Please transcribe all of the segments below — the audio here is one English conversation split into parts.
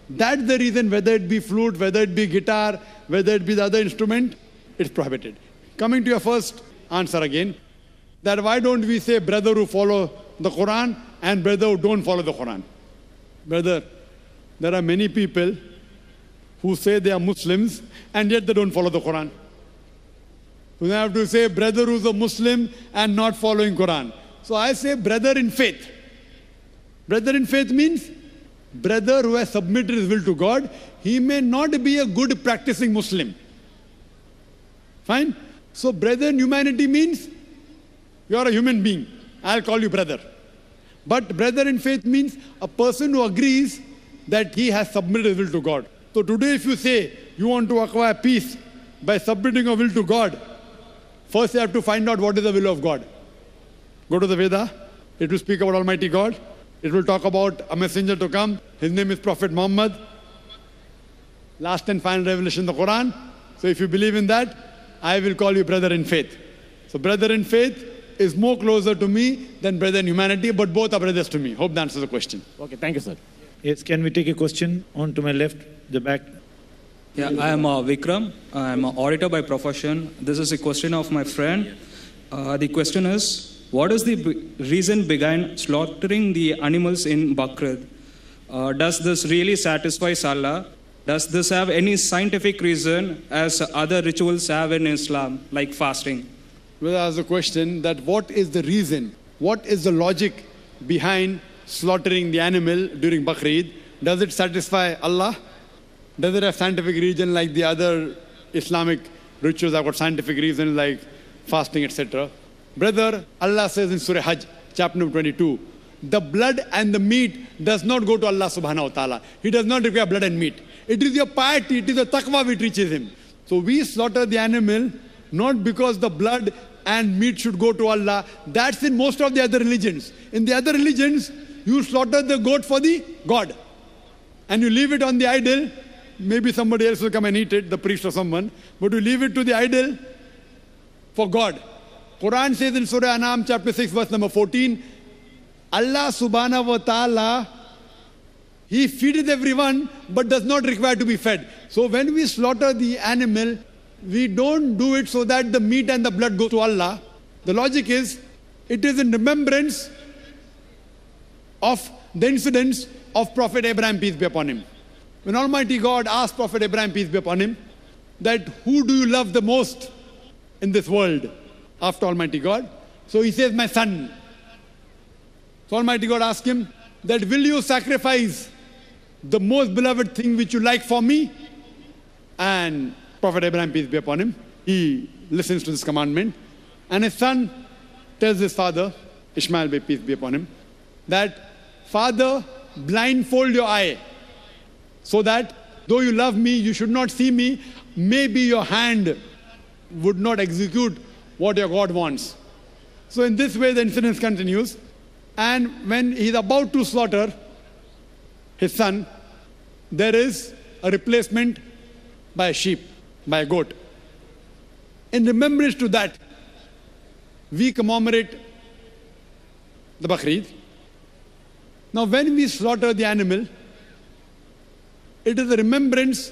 That's the reason, whether it be flute, whether it be guitar, whether it be the other instrument, it's prohibited. Coming to your first answer again, that why don't we say brother who follow the Quran and brother who don't follow the Quran? Brother, there are many people who say they are Muslims and yet they don't follow the Quran. So they have to say brother who's a Muslim and not following Quran. So I say brother in faith. Brother in faith means brother who has submitted his will to God. He may not be a good practicing Muslim. Fine? So brother in humanity means you are a human being. I'll call you brother. But brother in faith means a person who agrees that he has submitted his will to God. So today if you say you want to acquire peace by submitting your will to God, first you have to find out what is the will of God. Go to the Veda. It will speak about Almighty God. It will talk about a messenger to come. His name is Prophet Muhammad. Last and final revelation, the Quran. So if you believe in that, I will call you brother in faith. So brother in faith is more closer to me than brother in humanity, but both are brothers to me. Hope that answers the question. Okay, thank you, sir. Yes, can we take a question on to my left, the back? Yeah, I am Vikram. I am an auditor by profession. This is a question of my friend. The question is, what is the reason behind slaughtering the animals in Bakrid? Does this really satisfy Allah? Does this have any scientific reason as other rituals have in Islam, like fasting? Well, ask the question that what is the reason? What is the logic behind slaughtering the animal during Bakrid? Does it satisfy Allah? Does it have scientific reason like the other Islamic rituals have got scientific reason like fasting, etc.? Brother, Allah says in Surah Hajj, chapter number 22, the blood and the meat does not go to Allah subhanahu wa ta'ala. He does not require blood and meat. It is your piety, it is the taqwa which reaches him. So we slaughter the animal not because the blood and meat should go to Allah. That's in most of the other religions. In the other religions, you slaughter the goat for the God. And you leave it on the idol. Maybe somebody else will come and eat it, the priest or someone. But you leave it to the idol for God. Quran says in Surah An'am chapter 6 verse number 14, Allah subhanahu wa ta'ala, He feedeth everyone but does not require to be fed. So when we slaughter the animal, we don't do it so that the meat and the blood go to Allah. The logic is, it is in remembrance of the incidents of Prophet Abraham, peace be upon him. When Almighty God asked Prophet Abraham, peace be upon him, that who do you love the most in this world after Almighty God? So he says, my son. So Almighty God asked him, that will you sacrifice the most beloved thing which you like for me? And Prophet Abraham, peace be upon him, he listens to this commandment. And his son tells his father, Ishmael, peace be upon him, that, Father, blindfold your eye, so that though you love me, you should not see me. Maybe your hand would not execute what your God wants. So in this way the incident continues. And when he's about to slaughter his son, there is a replacement by a sheep, by a goat. In remembrance to that, we commemorate the Bakrid. Now when we slaughter the animal, it is a remembrance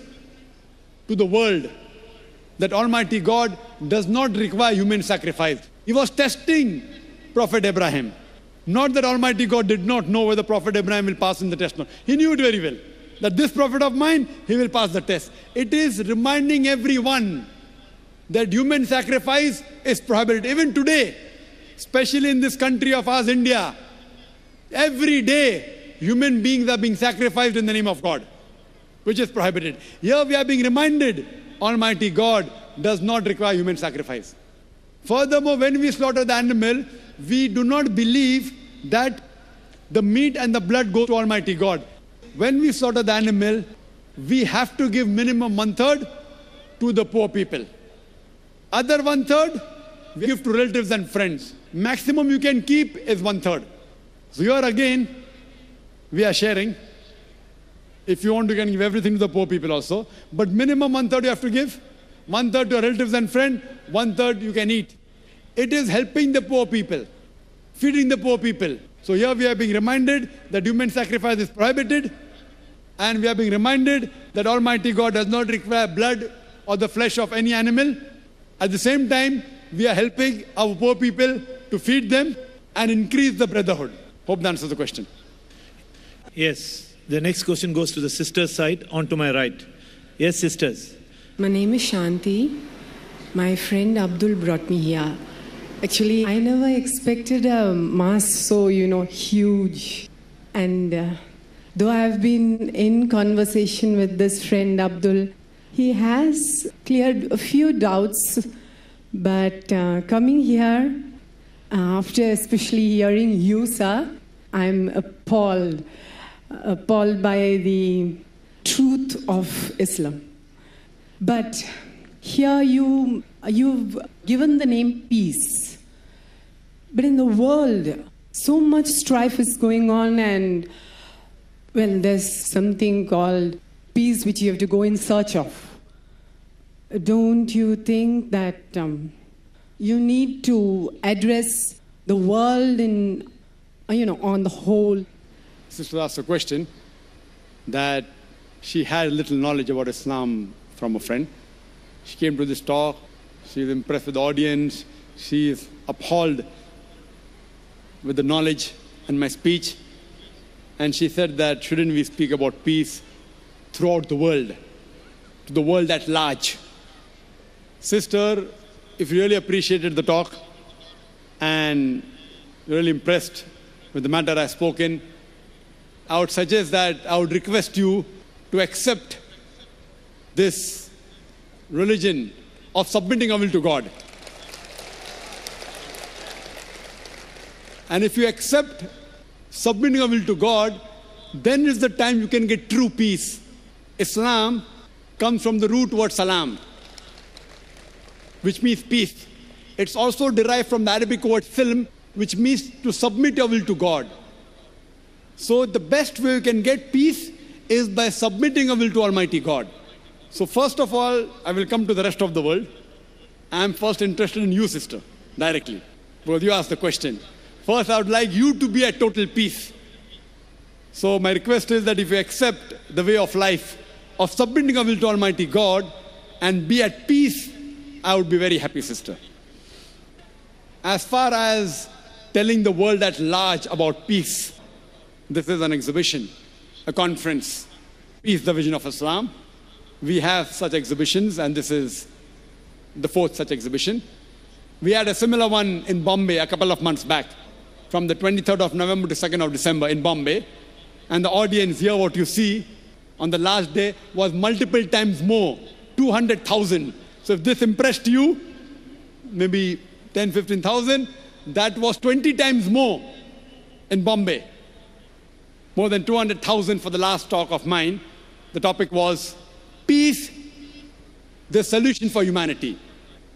to the world that Almighty God does not require human sacrifice. He was testing Prophet Abraham. Not that Almighty God did not know whether Prophet Abraham will pass in the test. No. He knew it very well, that this prophet of mine, he will pass the test. It is reminding everyone that human sacrifice is prohibited. Even today, especially in this country of ours, India, every day human beings are being sacrificed in the name of God, which is prohibited. Here we are being reminded, Almighty God does not require human sacrifice. Furthermore, when we slaughter the animal, we do not believe that the meat and the blood go to Almighty God. When we slaughter the animal, we have to give minimum 1/3 to the poor people. Other 1/3 we give to relatives and friends. Maximum you can keep is 1/3. So here again, we are sharing. If you want, you can give everything to the poor people also. But minimum 1/3 you have to give. 1/3 to your relatives and friends, 1/3 you can eat. It is helping the poor people, feeding the poor people. So here we are being reminded that human sacrifice is prohibited. And we are being reminded that Almighty God does not require blood or the flesh of any animal. At the same time, we are helping our poor people to feed them and increase the brotherhood. Hope that answers the question. Yes. The next question goes to the sisters' side, on to my right. Yes, sisters. My name is Shanti. My friend Abdul brought me here. Actually, I never expected a mass so, huge. And though I've been in conversation with this friend Abdul, he has cleared a few doubts. But coming here, after especially hearing you, sir, I'm appalled by the truth of Islam. But here you've given the name peace. But in the world, so much strife is going on, and well, there's something called peace which you have to go in search of. Don't you think that you need to address the world in, on the whole? Sister asked a question that she had little knowledge about Islam from a friend. She came to this talk, she is impressed with the audience, she is appalled with the knowledge and my speech. And she said that shouldn't we speak about peace throughout the world, to the world at large. Sister, if you really appreciated the talk and really impressed with the matter I've spoken, I would suggest that I would request you to accept this religion of submitting our will to God. And if you accept submitting our will to God, then is the time you can get true peace. Islam comes from the root word salam, which means peace. It's also derived from the Arabic word silm, which means to submit your will to God. So the best way you can get peace is by submitting your will to Almighty God. So first of all, I will come to the rest of the world. I am first interested in you, sister, directly, because you asked the question. First, I would like you to be at total peace. So my request is that if you accept the way of life of submitting your will to Almighty God and be at peace, I would be very happy, sister. As far as telling the world at large about peace, this is an exhibition, a conference, Peace, the Vision of Islam. We have such exhibitions, and this is the fourth such exhibition. We had a similar one in Bombay a couple of months back, from the 23rd of November to 2nd of December in Bombay. And the audience here, what you see on the last day, was multiple times more, 200,000. So if this impressed you, maybe 10, 15,000, that was 20 times more in Bombay. More than 200,000 for the last talk of mine. The topic was peace, the solution for humanity.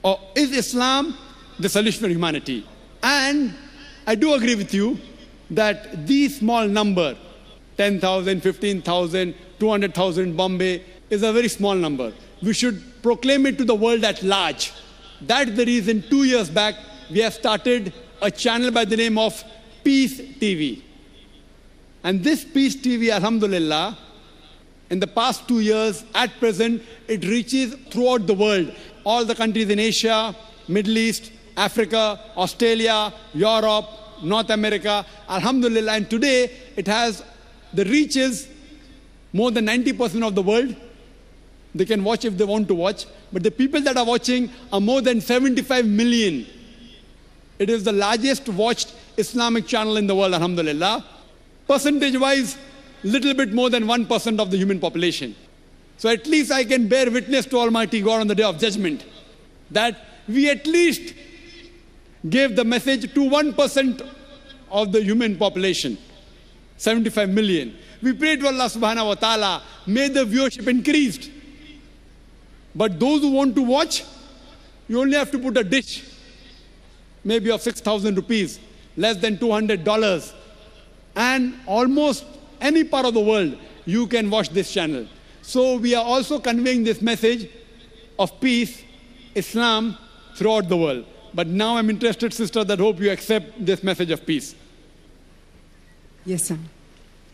Or is Islam the solution for humanity? And I do agree with you that these small number, 10,000, 15,000, 200,000 Bombay, is a very small number. We should proclaim it to the world at large. That's the reason 2 years back, we have started a channel by the name of Peace TV. And this Peace TV, alhamdulillah, in the past 2 years, at present, it reaches throughout the world. All the countries in Asia, Middle East, Africa, Australia, Europe, North America, alhamdulillah. And today, it has the reaches more than 90% of the world. They can watch if they want to watch. But the people that are watching are more than 75 million. It is the largest watched Islamic channel in the world, alhamdulillah. Percentage-wise, little bit more than 1% of the human population. So at least I can bear witness to Almighty God on the Day of Judgment that we at least gave the message to 1% of the human population, 75 million. We pray to Allah subhanahu wa ta'ala, may the viewership increased. But those who want to watch, you only have to put a dish, maybe of 6,000 rupees, less than $200. And almost any part of the world, you can watch this channel. So we are also conveying this message of peace, Islam, throughout the world. But now I'm interested, sister, that hope you accept this message of peace. Yes, sir.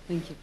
Thank you.